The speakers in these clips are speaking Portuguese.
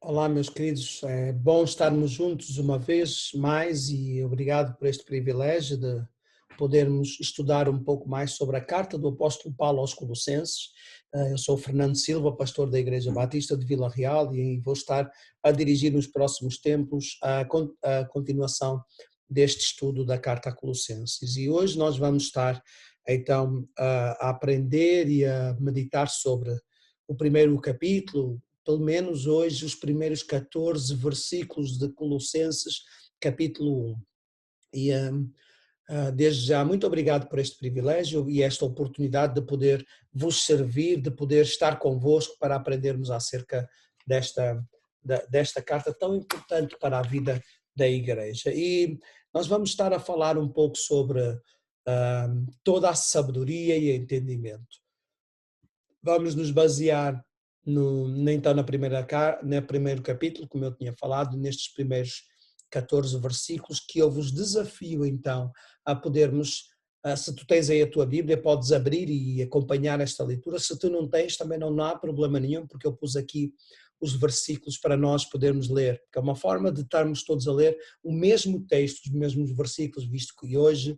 Olá, meus queridos, é bom estarmos juntos uma vez mais e obrigado por este privilégio de podermos estudar um pouco mais sobre a carta do apóstolo Paulo aos Colossenses. Eu sou o Fernando Silva, pastor da Igreja Batista de Vila Real e vou estar a dirigir nos próximos tempos a continuação deste estudo da carta a Colossenses. E hoje nós vamos estar então a aprender e a meditar sobre o primeiro capítulo, pelo menos hoje, os primeiros 14 versículos de Colossenses, capítulo 1. E desde já, muito obrigado por este privilégio e esta oportunidade de poder vos servir, de poder estar convosco para aprendermos acerca desta carta tão importante para a vida da Igreja. E nós vamos estar a falar um pouco sobre toda a sabedoria e entendimento. Vamos nos basear então no primeiro capítulo, como eu tinha falado, nestes primeiros 14 versículos, que eu vos desafio então a podermos, se tu tens aí a tua Bíblia, podes abrir e acompanhar esta leitura. Se tu não tens, também não há problema nenhum, porque eu pus aqui os versículos para nós podermos ler, que é uma forma de estarmos todos a ler o mesmo texto, os mesmos versículos, visto que hoje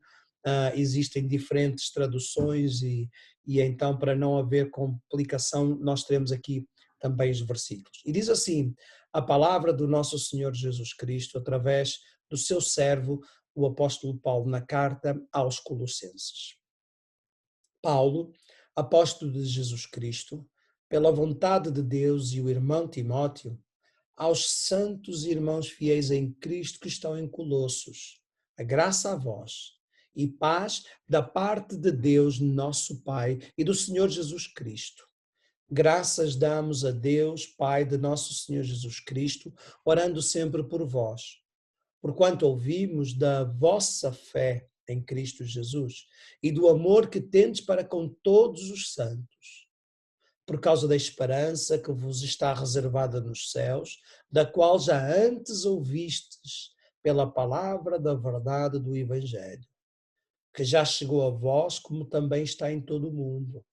existem diferentes traduções e então, para não haver complicação, nós teremos aqui também os versículos. E diz assim a palavra do nosso Senhor Jesus Cristo, através do seu servo, o apóstolo Paulo, na carta aos Colossenses. Paulo, apóstolo de Jesus Cristo, pela vontade de Deus, e o irmão Timóteo, aos santos irmãos fiéis em Cristo que estão em Colossos, a graça a vós e paz da parte de Deus, nosso Pai, e do Senhor Jesus Cristo. Graças damos a Deus, Pai de nosso Senhor Jesus Cristo, orando sempre por vós, porquanto ouvimos da vossa fé em Cristo Jesus e do amor que tendes para com todos os santos, por causa da esperança que vos está reservada nos céus, da qual já antes ouvistes pela palavra da verdade do Evangelho, que já chegou a vós, como também está em todo o mundo,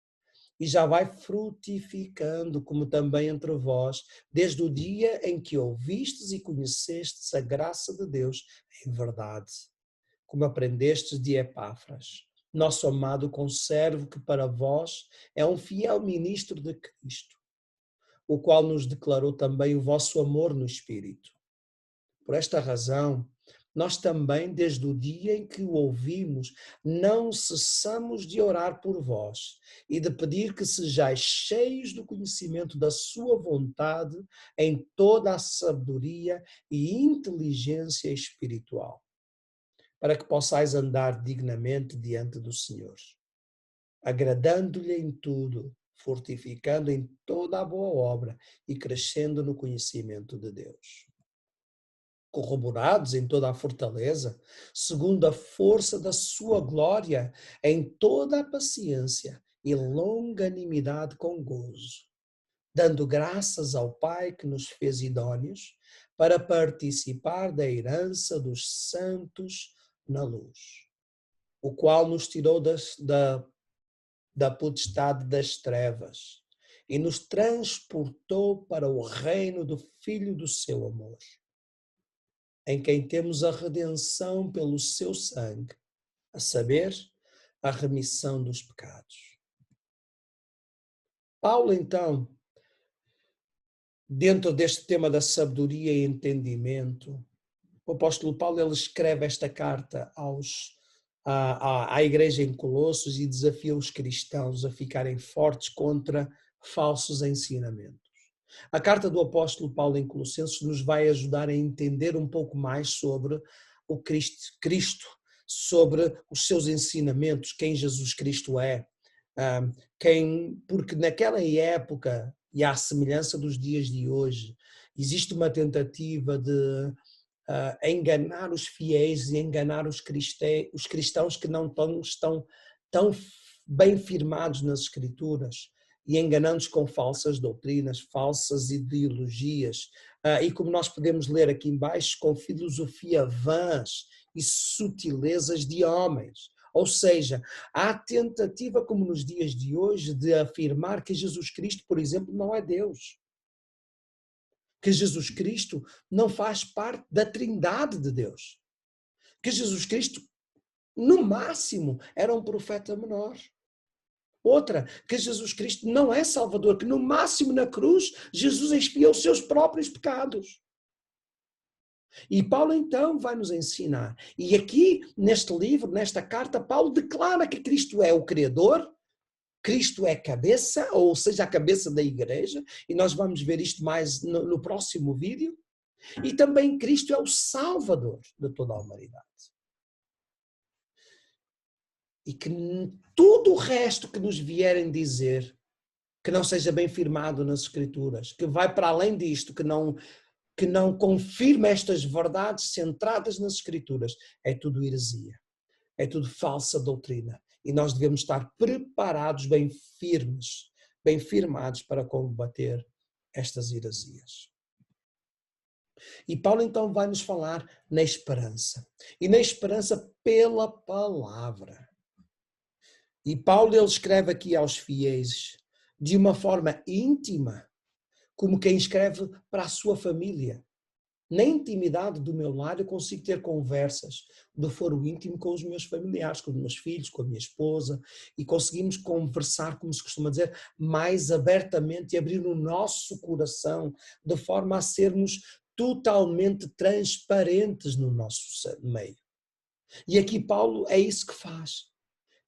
e já vai frutificando, como também entre vós, desde o dia em que ouvistes e conhecestes a graça de Deus em verdade, como aprendestes de Epáfras, nosso amado conservo, que para vós é um fiel ministro de Cristo, o qual nos declarou também o vosso amor no Espírito. Por esta razão, nós também, desde o dia em que o ouvimos, não cessamos de orar por vós e de pedir que sejais cheios do conhecimento da sua vontade em toda a sabedoria e inteligência espiritual, para que possais andar dignamente diante do Senhor, agradando-lhe em tudo, fortificando em toda a boa obra e crescendo no conhecimento de Deus, corroborados em toda a fortaleza, segundo a força da sua glória, em toda a paciência e longanimidade com gozo, dando graças ao Pai que nos fez idôneos para participar da herança dos santos na luz, o qual nos tirou da potestade das trevas e nos transportou para o reino do Filho do seu amor, em quem temos a redenção pelo seu sangue, a saber, a remissão dos pecados. Paulo, então, dentro deste tema da sabedoria e entendimento, o apóstolo Paulo ele escreve esta carta à igreja em Colossos e desafia os cristãos a ficarem fortes contra falsos ensinamentos. A carta do apóstolo Paulo em Colossenses nos vai ajudar a entender um pouco mais sobre o Cristo, sobre os seus ensinamentos, quem Jesus Cristo é, porque naquela época, e à semelhança dos dias de hoje, existe uma tentativa de enganar os fiéis e enganar os cristãos que não estão tão bem firmados nas Escrituras e enganando-os com falsas doutrinas, falsas ideologias, e como nós podemos ler aqui embaixo, com filosofia vãs e sutilezas de homens. Ou seja, há tentativa, como nos dias de hoje, de afirmar que Jesus Cristo, por exemplo, não é Deus. que Jesus Cristo não faz parte da Trindade de Deus, que Jesus Cristo, no máximo, era um profeta menor. Outra, que Jesus Cristo não é Salvador, que no máximo na cruz, Jesus expiou os seus próprios pecados. E Paulo então vai nos ensinar. E aqui, neste livro, nesta carta, Paulo declara que Cristo é o Criador, Cristo é cabeça, ou seja, a cabeça da igreja, e nós vamos ver isto mais no próximo vídeo. E também Cristo é o Salvador de toda a humanidade. E que tudo o resto que nos vierem dizer, que não seja bem firmado nas Escrituras, que vai para além disto, que não confirma estas verdades centradas nas Escrituras, é tudo heresia, é tudo falsa doutrina. E nós devemos estar preparados, bem firmes, bem firmados para combater estas heresias. E Paulo então vai nos falar na esperança. E na esperança pela palavra. E Paulo ele escreve aqui aos fiéis de uma forma íntima, como quem escreve para a sua família. Na intimidade do meu lar eu consigo ter conversas do foro íntimo com os meus familiares, com os meus filhos, com a minha esposa, e conseguimos conversar, como se costuma dizer, mais abertamente e abrir o nosso coração, de forma a sermos totalmente transparentes no nosso meio. E aqui Paulo é isso que faz.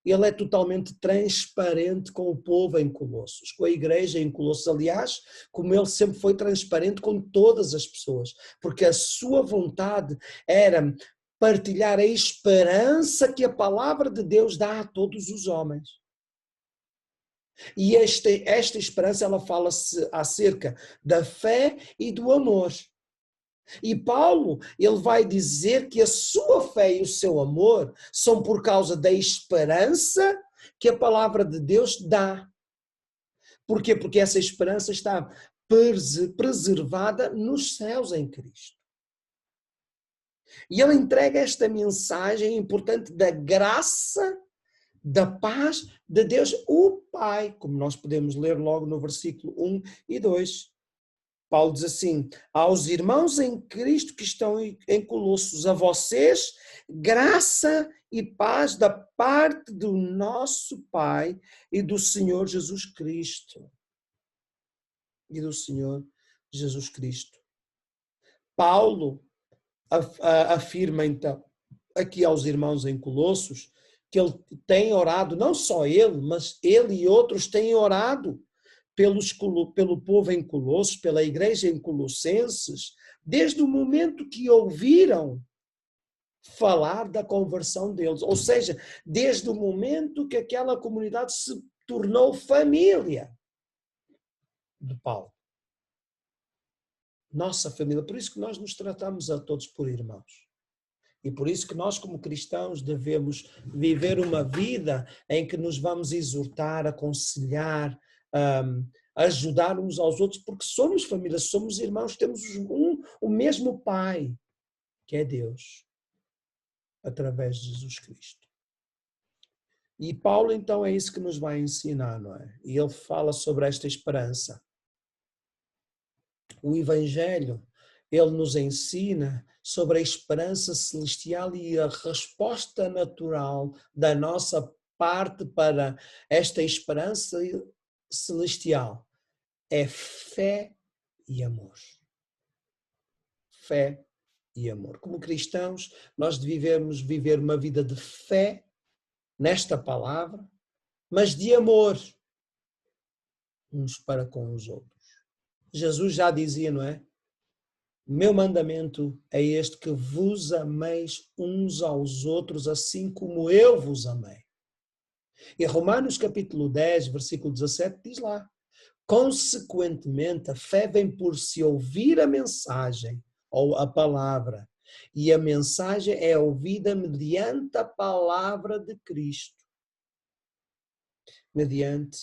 Ele é totalmente transparente com o povo em Colossos, com a igreja em Colossos, aliás, como ele sempre foi transparente com todas as pessoas, porque a sua vontade era partilhar a esperança que a palavra de Deus dá a todos os homens. E esta esperança, ela fala-se acerca da fé e do amor. E Paulo, ele vai dizer que a sua fé e o seu amor são por causa da esperança que a palavra de Deus dá. Porquê? Porque essa esperança está preservada nos céus em Cristo. E ele entrega esta mensagem importante da graça, da paz de Deus, o Pai, como nós podemos ler logo no versículo 1 e 2. Paulo diz assim: aos irmãos em Cristo que estão em Colossos, a vocês, graça e paz da parte do nosso Pai e do Senhor Jesus Cristo. E do Senhor Jesus Cristo. Paulo afirma então aqui aos irmãos em Colossos que ele tem orado, não só ele, mas ele e outros têm orado pelo povo em Colossos, pela igreja em Colossenses, desde o momento que ouviram falar da conversão deles. Ou seja, desde o momento que aquela comunidade se tornou família de Paulo. Nossa família. Por isso que nós nos tratamos a todos por irmãos. E por isso que nós, como cristãos, devemos viver uma vida em que nos vamos exortar, aconselhar, ajudar uns aos outros, porque somos família, somos irmãos, temos o mesmo Pai, que é Deus, através de Jesus Cristo. E Paulo, então, é isso que nos vai ensinar, não é? E ele fala sobre esta esperança. O Evangelho, ele nos ensina sobre a esperança celestial e a resposta natural da nossa parte para esta esperança celestial é fé e amor. Fé e amor. Como cristãos, nós devemos viver uma vida de fé nesta palavra, mas de amor uns para com os outros. Jesus já dizia, não é? Meu mandamento é este, que vos ameis uns aos outros assim como eu vos amei. E Romanos capítulo 10, versículo 17 diz lá: consequentemente, a fé vem por se ouvir a mensagem, ou a palavra, e a mensagem é ouvida mediante a palavra de Cristo. Mediante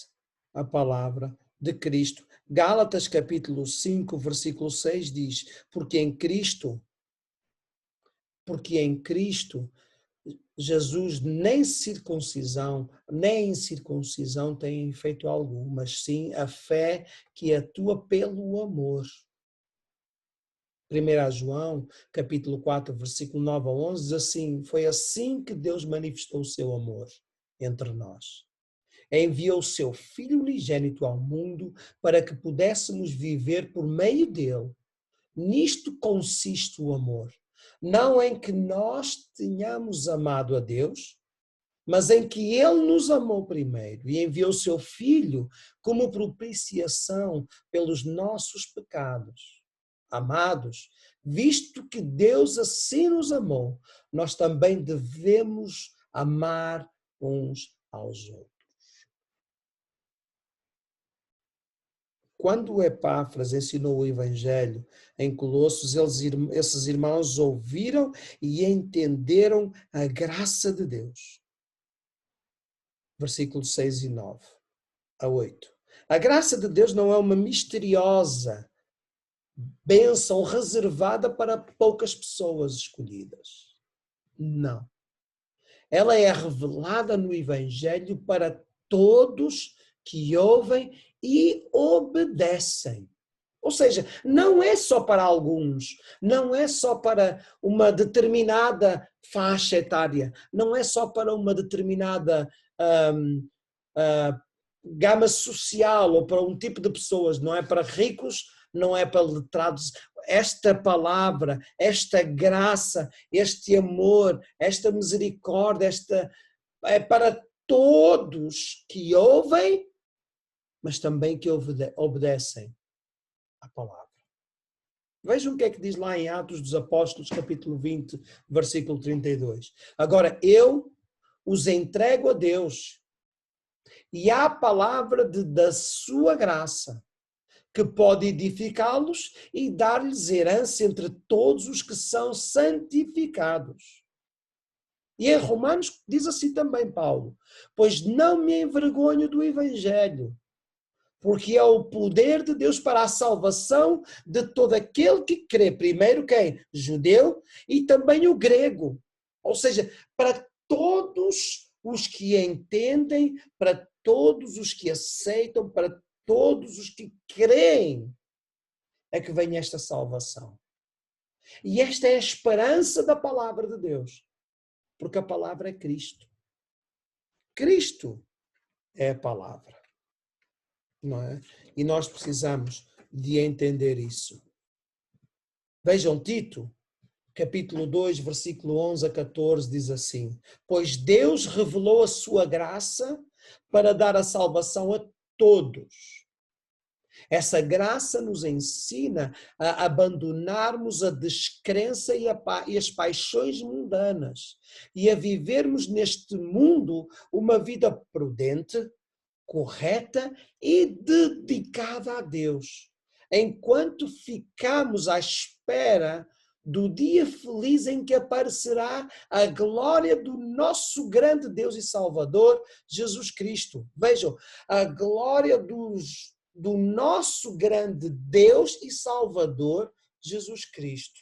a palavra de Cristo. Gálatas capítulo 5, versículo 6 diz: porque em Cristo, Jesus nem circuncisão, nem incircuncisão tem efeito algum, mas sim a fé que atua pelo amor. 1 João, capítulo 4, versículo 9 a 11, diz assim: foi assim que Deus manifestou o seu amor entre nós. Enviou o seu Filho unigênito ao mundo para que pudéssemos viver por meio dele. Nisto consiste o amor. Não em que nós tenhamos amado a Deus, mas em que ele nos amou primeiro e enviou o seu Filho como propiciação pelos nossos pecados. Amados, visto que Deus assim nos amou, nós também devemos amar uns aos outros. Quando Epáfras ensinou o Evangelho em Colossos, esses irmãos ouviram e entenderam a graça de Deus. Versículos 6 e 9 a 8. A graça de Deus não é uma misteriosa bênção reservada para poucas pessoas escolhidas. Não. Ela é revelada no Evangelho para todos que ouvem e obedecem. Ou seja, não é só para alguns, não é só para uma determinada faixa etária, não é só para uma determinada gama social ou para um tipo de pessoas, não é para ricos, não é para letrados. Esta palavra, esta graça, este amor, esta misericórdia, é para todos que ouvem, mas também que obedecem à palavra. Vejam o que é que diz lá em Atos dos Apóstolos, capítulo 20, versículo 32. Agora, eu os entrego a Deus e à palavra da sua graça, que pode edificá-los e dar-lhes herança entre todos os que são santificados. E em Romanos diz assim também Paulo: pois não me envergonho do Evangelho, porque é o poder de Deus para a salvação de todo aquele que crê. Primeiro quem? Judeu e também o grego. Ou seja, para todos os que entendem, para todos os que aceitam, para todos os que creem, é que vem esta salvação. E esta é a esperança da palavra de Deus, porque a palavra é Cristo. Cristo é a palavra, não é? E nós precisamos de entender isso. Vejam Tito, capítulo 2, versículo 11 a 14, diz assim: pois Deus revelou a sua graça para dar a salvação a todos. Essa graça nos ensina a abandonarmos a descrença e as paixões mundanas e a vivermos neste mundo uma vida prudente, correta e dedicada a Deus, enquanto ficamos à espera do dia feliz em que aparecerá a glória do nosso grande Deus e Salvador, Jesus Cristo. Vejam, a glória do nosso grande Deus e Salvador, Jesus Cristo.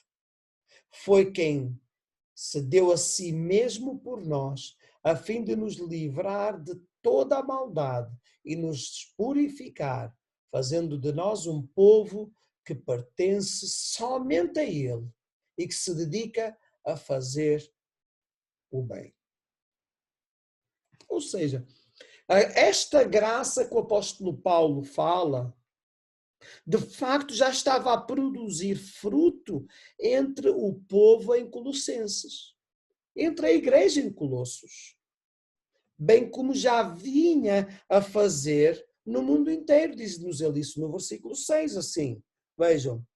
Foi quem se deu a si mesmo por nós, a fim de nos livrar de toda a maldade e nos purificar, fazendo de nós um povo que pertence somente a Ele e que se dedica a fazer o bem. Ou seja, esta graça que o apóstolo Paulo fala, de facto já estava a produzir fruto entre o povo em Colossenses, entre a igreja em Colossos, bem como já vinha a fazer no mundo inteiro, diz-nos ele isso no versículo 6, assim, vejam,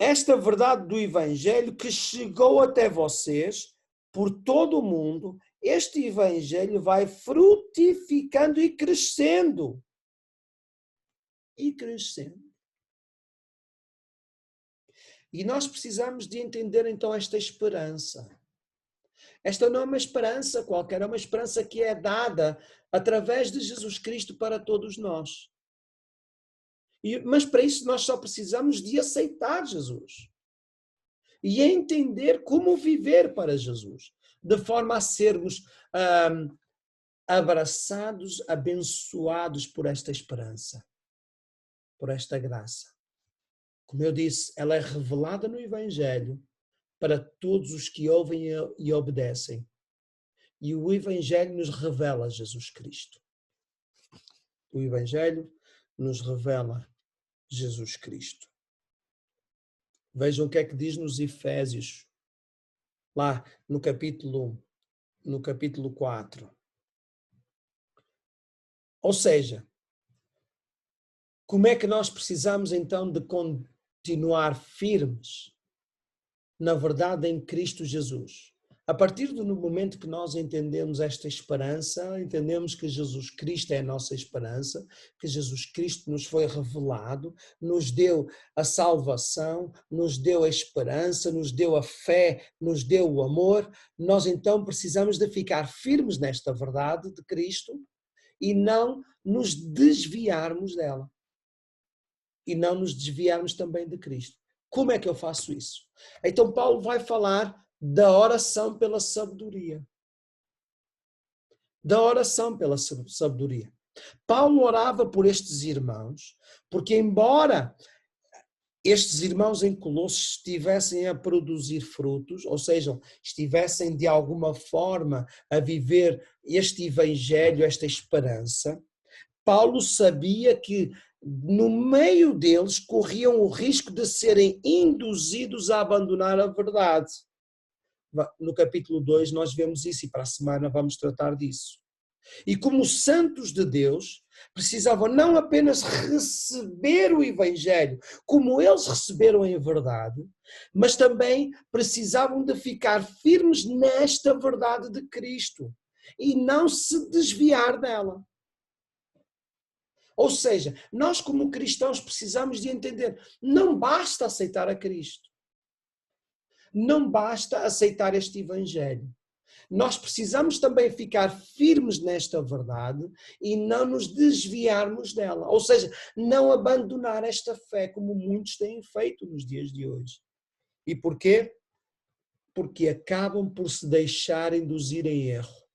esta verdade do Evangelho que chegou até vocês por todo o mundo, este Evangelho vai frutificando e crescendo. E crescendo. E nós precisamos de entender então esta esperança. Esta não é uma esperança qualquer, é uma esperança que é dada através de Jesus Cristo para todos nós. Mas para isso nós só precisamos de aceitar Jesus. E entender como viver para Jesus. De forma a sermos abraçados, abençoados por esta esperança. Por esta graça. Como eu disse, ela é revelada no Evangelho para todos os que ouvem e obedecem. E o Evangelho nos revela Jesus Cristo. O Evangelho nos revela Jesus Cristo. Vejam o que é que diz nos Efésios, lá no capítulo 4. Ou seja, como é que nós precisamos então de continuar firmes na verdade em Cristo Jesus? A partir do momento que nós entendemos esta esperança, entendemos que Jesus Cristo é a nossa esperança, que Jesus Cristo nos foi revelado, nos deu a salvação, nos deu a esperança, nos deu a fé, nos deu o amor, nós então precisamos de ficar firmes nesta verdade de Cristo e não nos desviarmos dela. E não nos desviarmos também de Cristo. Como é que eu faço isso? Então Paulo vai falar da oração pela sabedoria. Da oração pela sabedoria. Paulo orava por estes irmãos, porque embora estes irmãos em Colossos estivessem a produzir frutos, ou seja, estivessem de alguma forma a viver este evangelho, esta esperança, Paulo sabia que no meio deles corriam o risco de serem induzidos a abandonar a verdade. No capítulo 2 nós vemos isso e para a semana vamos tratar disso. E como santos de Deus, precisavam não apenas receber o Evangelho como eles receberam em verdade, mas também precisavam de ficar firmes nesta verdade de Cristo e não se desviar dela. Ou seja, nós como cristãos precisamos de entender, não basta aceitar a Cristo. Não basta aceitar este Evangelho. Nós precisamos também ficar firmes nesta verdade e não nos desviarmos dela. Ou seja, não abandonar esta fé como muitos têm feito nos dias de hoje. E porquê? Porque acabam por se deixar induzir em erro.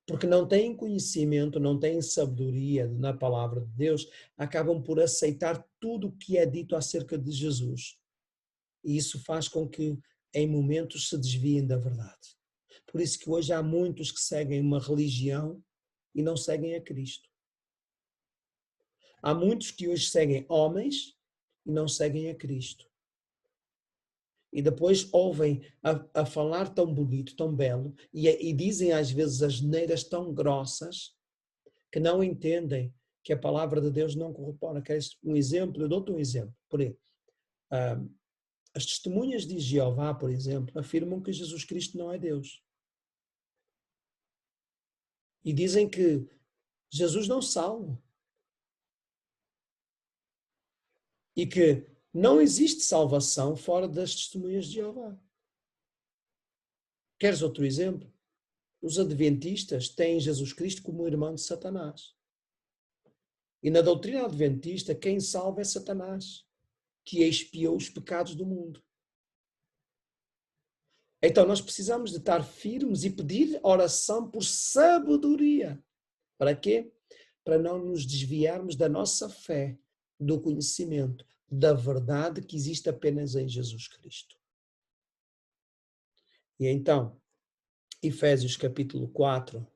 Porque não têm conhecimento, não têm sabedoria na palavra de Deus, acabam por aceitar tudo o que é dito acerca de Jesus. E isso faz com que, em momentos, se desviem da verdade. Por isso que hoje há muitos que seguem uma religião e não seguem a Cristo. Há muitos que hoje seguem homens e não seguem a Cristo. E depois ouvem a falar tão bonito, tão belo, e dizem às vezes asneiras tão grossas que não entendem que a palavra de Deus não corrobora. Queres um exemplo? Eu dou-te um exemplo. Por aí, as testemunhas de Jeová, por exemplo, afirmam que Jesus Cristo não é Deus. E dizem que Jesus não salva. E que não existe salvação fora das testemunhas de Jeová. Queres outro exemplo? Os adventistas têm Jesus Cristo como irmão de Satanás. E na doutrina adventista, quem salva é Satanás, que expiou os pecados do mundo. Então nós precisamos de estar firmes e pedir oração por sabedoria. Para quê? Para não nos desviarmos da nossa fé, do conhecimento, da verdade que existe apenas em Jesus Cristo. E então, Efésios capítulo 4,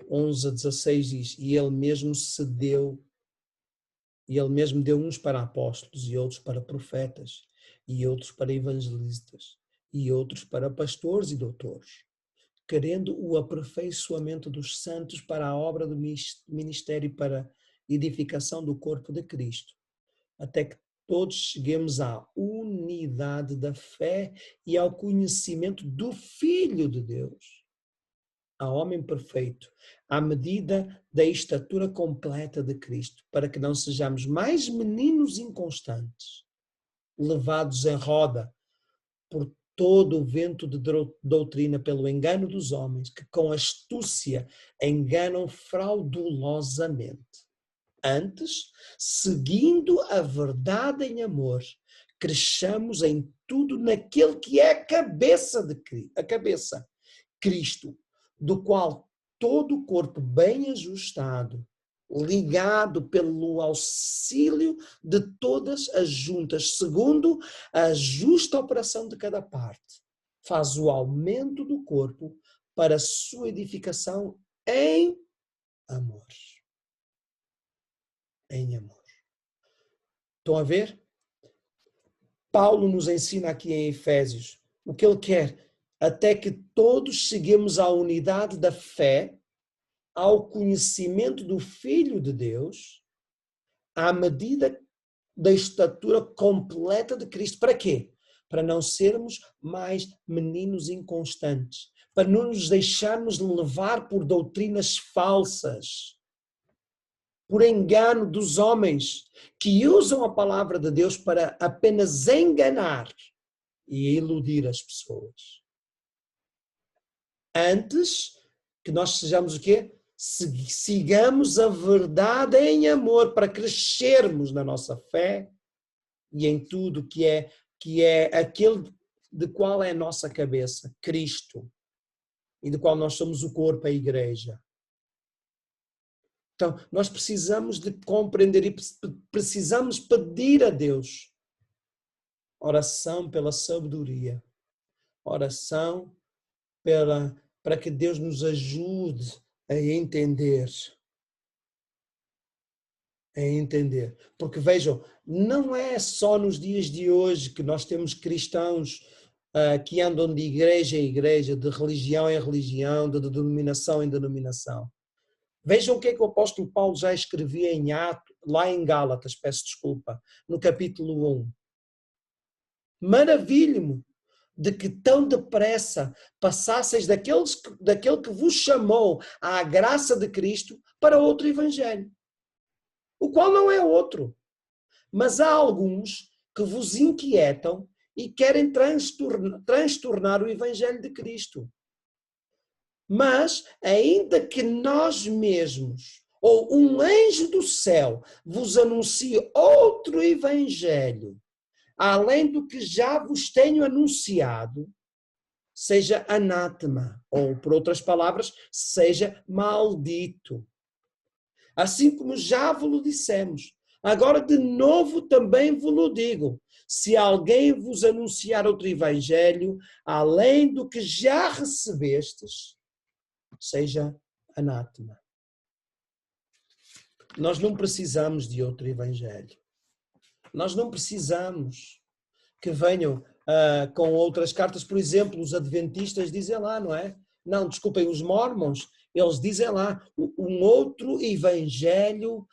11 a 16 diz, e ele mesmo deu uns para apóstolos, e outros para profetas, e outros para evangelistas, e outros para pastores e doutores, querendo o aperfeiçoamento dos santos para a obra do ministério e para edificação do corpo de Cristo, até que todos cheguemos à unidade da fé e ao conhecimento do Filho de Deus, a homem perfeito, à medida da estatura completa de Cristo, para que não sejamos mais meninos inconstantes, levados em roda por todo o vento de doutrina pelo engano dos homens, que com astúcia enganam fraudulosamente. Antes, seguindo a verdade em amor, cresçamos em tudo naquele que é a cabeça, Cristo, do qual todo o corpo bem ajustado ligado pelo auxílio de todas as juntas, segundo a justa operação de cada parte, faz o aumento do corpo para a sua edificação em amor. Em amor. Estão a ver? Paulo nos ensina aqui em Efésios o que ele quer, até que todos cheguemos à unidade da fé, ao conhecimento do Filho de Deus, à medida da estatura completa de Cristo. Para quê? Para não sermos mais meninos inconstantes, para não nos deixarmos levar por doutrinas falsas, por engano dos homens que usam a palavra de Deus para apenas enganar e iludir as pessoas. Antes que nós sejamos o quê? Sigamos a verdade em amor para crescermos na nossa fé e em tudo que é aquele de qual é a nossa cabeça, Cristo, e de qual nós somos o corpo, a igreja. Então, nós precisamos de compreender e precisamos pedir a Deus oração pela sabedoria, oração para que Deus nos ajude a entender. Porque vejam, não é só nos dias de hoje que nós temos cristãos que andam de igreja em igreja, de religião em religião, de denominação em denominação. Vejam o que é que o apóstolo Paulo já escrevia em Atos, lá em Gálatas, peço desculpa, no capítulo 1. Maravilho-me de que tão depressa passasseis daquele que vos chamou à graça de Cristo para outro evangelho, o qual não é outro. Mas há alguns que vos inquietam e querem transtornar o evangelho de Cristo. Mas, ainda que nós mesmos, ou um anjo do céu, vos anuncie outro evangelho, além do que já vos tenho anunciado, seja anátema, ou, por outras palavras, seja maldito. Assim como já vos dissemos, agora de novo também vos digo, se alguém vos anunciar outro evangelho, além do que já recebestes, seja anátema. Nós não precisamos de outro evangelho. Nós não precisamos que venham com outras cartas. Por exemplo, os adventistas dizem lá, não é? Não, desculpem, os mormons, eles dizem lá um outro evangelho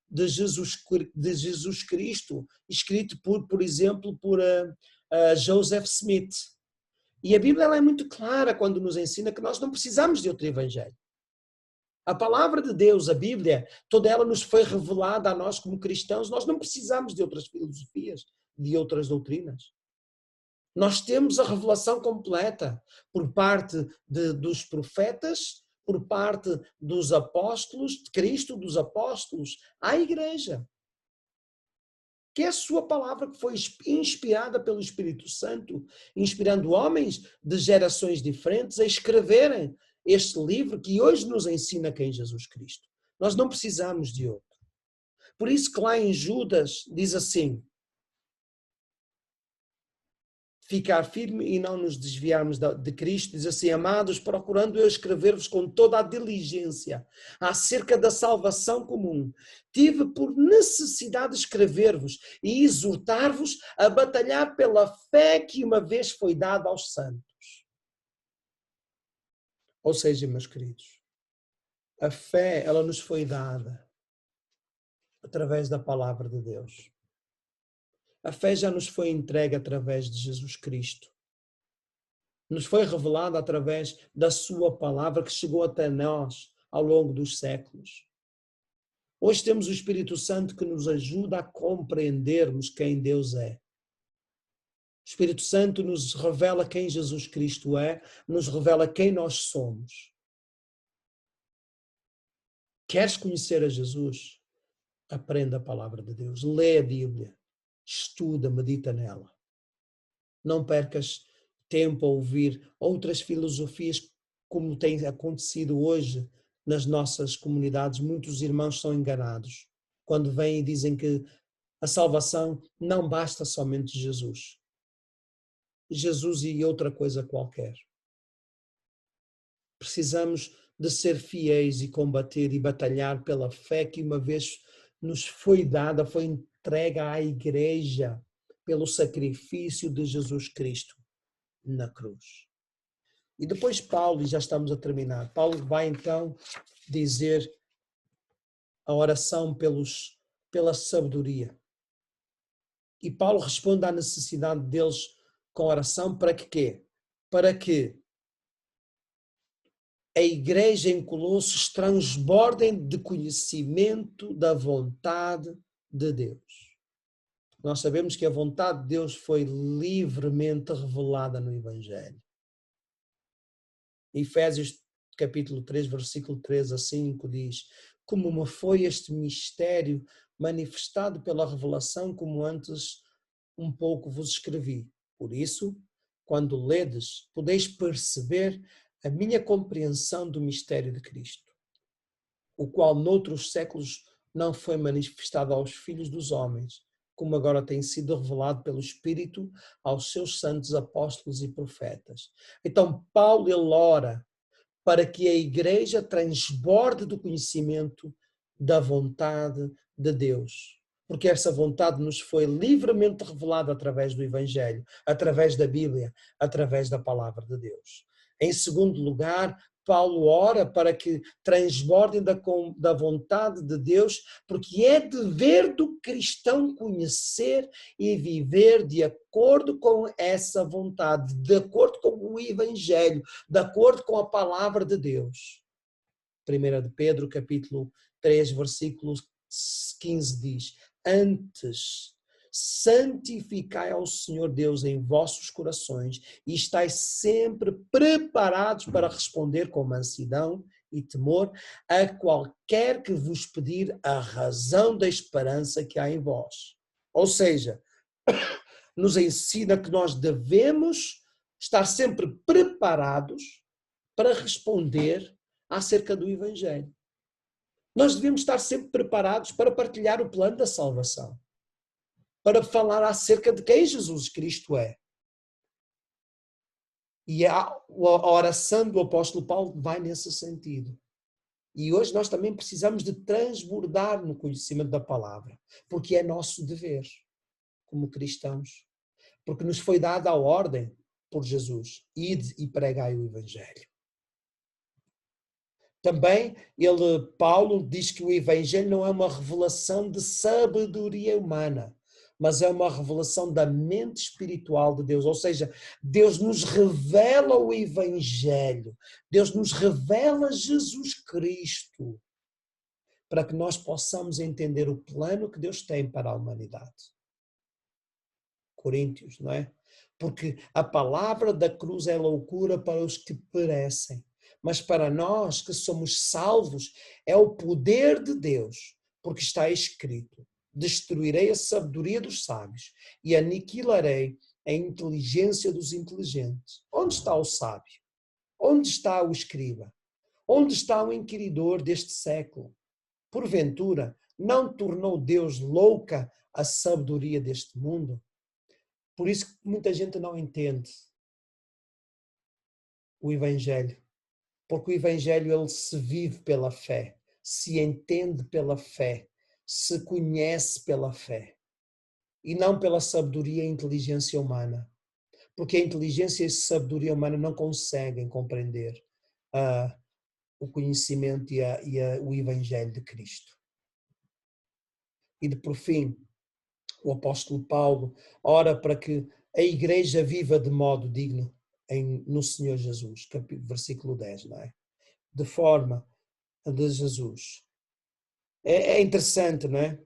de Jesus Cristo, escrito por exemplo, por Joseph Smith. E a Bíblia ela é muito clara quando nos ensina que nós não precisamos de outro evangelho. A palavra de Deus, a Bíblia, toda ela nos foi revelada a nós como cristãos. Nós não precisamos de outras filosofias, de outras doutrinas. Nós temos a revelação completa por parte dos profetas, por parte dos apóstolos, de Cristo, dos apóstolos, à igreja. Que é a sua palavra que foi inspirada pelo Espírito Santo, inspirando homens de gerações diferentes a escreverem este livro que hoje nos ensina quem é Jesus Cristo. Nós não precisamos de outro. Por isso que lá em Judas diz assim, ficar firme e não nos desviarmos de Cristo, diz assim, amados, procurando eu escrever-vos com toda a diligência acerca da salvação comum, tive por necessidade de escrever-vos e exortar-vos a batalhar pela fé que uma vez foi dada aos santos. Ou seja, meus queridos, a fé, ela nos foi dada através da palavra de Deus. A fé já nos foi entregue através de Jesus Cristo. Nos foi revelada através da sua palavra que chegou até nós ao longo dos séculos. Hoje temos o Espírito Santo que nos ajuda a compreendermos quem Deus é. O Espírito Santo nos revela quem Jesus Cristo é, nos revela quem nós somos. Queres conhecer a Jesus? Aprenda a palavra de Deus, lê a Bíblia, estuda, medita nela. Não percas tempo a ouvir outras filosofias como tem acontecido hoje nas nossas comunidades, muitos irmãos são enganados quando vêm e dizem que a salvação não basta somente Jesus. Jesus e outra coisa qualquer. Precisamos de ser fiéis e combater e batalhar pela fé que uma vez nos foi dada, foi entregue à igreja pelo sacrifício de Jesus Cristo na cruz. E depois Paulo, e já estamos a terminar, Paulo vai então dizer a oração pela sabedoria. E Paulo responde à necessidade deles com oração para que quê? Para que a igreja em Colossos transbordem de conhecimento da vontade de Deus. Nós sabemos que a vontade de Deus foi livremente revelada no Evangelho. Efésios capítulo 3, versículo 3 a 5 diz: como me foi este mistério manifestado pela revelação, como antes um pouco vos escrevi. Por isso, quando ledes, podeis perceber a minha compreensão do mistério de Cristo, o qual noutros séculos não foi manifestado aos filhos dos homens, como agora tem sido revelado pelo Espírito aos seus santos apóstolos e profetas. Então, Paulo, ele ora para que a igreja transborde do conhecimento da vontade de Deus. Porque essa vontade nos foi livremente revelada através do Evangelho, através da Bíblia, através da palavra de Deus. Em segundo lugar, Paulo ora para que transbordem da vontade de Deus, porque é dever do cristão conhecer e viver de acordo com essa vontade, de acordo com o Evangelho, de acordo com a palavra de Deus. 1 de Pedro, capítulo 3, versículo 15 diz: antes, santificai ao Senhor Deus em vossos corações e estais sempre preparados para responder com mansidão e temor a qualquer que vos pedir a razão da esperança que há em vós. Ou seja, nos ensina que nós devemos estar sempre preparados para responder acerca do Evangelho. Nós devemos estar sempre preparados para partilhar o plano da salvação, para falar acerca de quem Jesus Cristo é. E a oração do apóstolo Paulo vai nesse sentido. E hoje nós também precisamos de transbordar no conhecimento da palavra, porque é nosso dever como cristãos, porque nos foi dada a ordem por Jesus: ide e pregai o Evangelho. Também Paulo diz que o Evangelho não é uma revelação de sabedoria humana, mas é uma revelação da mente espiritual de Deus. Ou seja, Deus nos revela o Evangelho, Deus nos revela Jesus Cristo, para que nós possamos entender o plano que Deus tem para a humanidade. Coríntios, não é? Porque a palavra da cruz é loucura para os que perecem, mas para nós que somos salvos é o poder de Deus, porque está escrito: destruirei a sabedoria dos sábios e aniquilarei a inteligência dos inteligentes. Onde está o sábio? Onde está o escriba? Onde está o inquiridor deste século? Porventura, não tornou Deus louca a sabedoria deste mundo? Por isso que muita gente não entende o Evangelho. Porque o Evangelho, ele se vive pela fé, se entende pela fé, se conhece pela fé. E não pela sabedoria e inteligência humana. Porque a inteligência e a sabedoria humana não conseguem compreender o conhecimento o Evangelho de Cristo. E por fim, o apóstolo Paulo ora para que a igreja viva de modo digno no Senhor Jesus, versículo 10, não é? De forma de Jesus. É interessante, não é?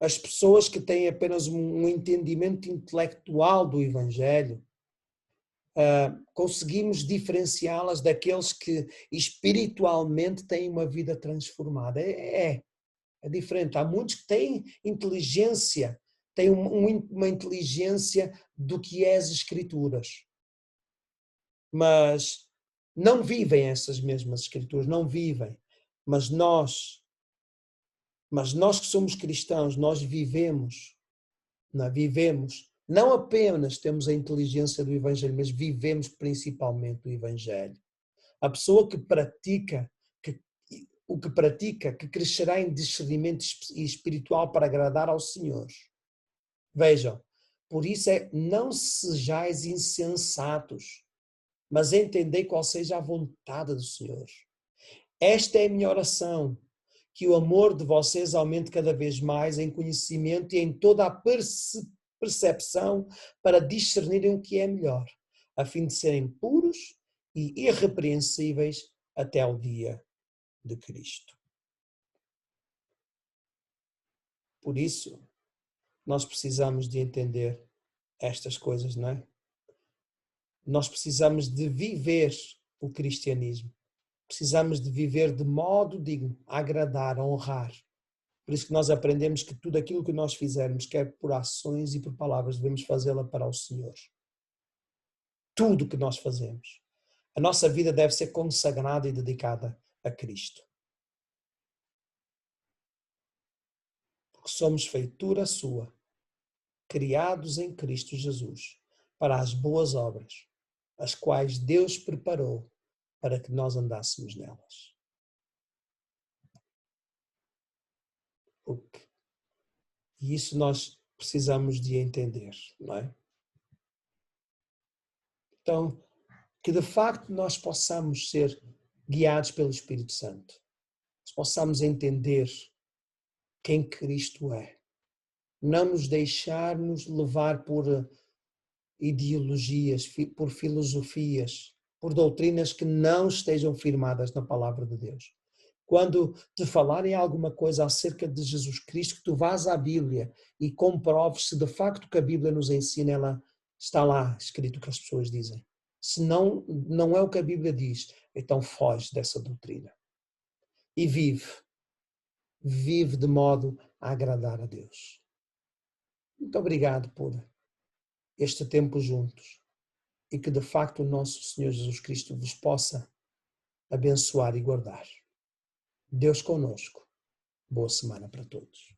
As pessoas que têm apenas um entendimento intelectual do Evangelho, conseguimos diferenciá-las daqueles que espiritualmente têm uma vida transformada. É diferente. Há muitos que têm inteligência, têm uma inteligência do que é as Escrituras, mas não vivem essas mesmas Escrituras, não vivem. Mas nós que somos cristãos, nós vivemos, não apenas temos a inteligência do Evangelho, mas vivemos principalmente o Evangelho. A pessoa que pratica, que crescerá em discernimento espiritual para agradar ao Senhor. Vejam, por isso não sejais insensatos, mas entendei qual seja a vontade do Senhor. Esta é a minha oração, que o amor de vocês aumente cada vez mais em conhecimento e em toda a percepção para discernirem o que é melhor, a fim de serem puros e irrepreensíveis até ao dia de Cristo. Por isso, nós precisamos de entender estas coisas, não é? Nós precisamos de viver o cristianismo. Precisamos de viver de modo digno, a agradar, a honrar. Por isso que nós aprendemos que tudo aquilo que nós fizermos, quer por ações e por palavras, devemos fazê-la para o Senhor. Tudo que nós fazemos. A nossa vida deve ser consagrada e dedicada a Cristo. Porque somos feitura sua, criados em Cristo Jesus, para as boas obras, as quais Deus preparou para que nós andássemos nelas. E isso nós precisamos de entender, não é? Então, que de facto nós possamos ser guiados pelo Espírito Santo. Possamos entender quem Cristo é. Não nos deixarmos levar por ideologias, por filosofias, por doutrinas que não estejam firmadas na palavra de Deus. Quando te falarem alguma coisa acerca de Jesus Cristo, que tu vás à Bíblia e comproves se de facto que a Bíblia nos ensina, ela está lá escrito o que as pessoas dizem. Se não é o que a Bíblia diz, então foge dessa doutrina. E vive de modo a agradar a Deus. Muito obrigado por este tempo juntos e que de facto o nosso Senhor Jesus Cristo vos possa abençoar e guardar. Deus conosco. Boa semana para todos.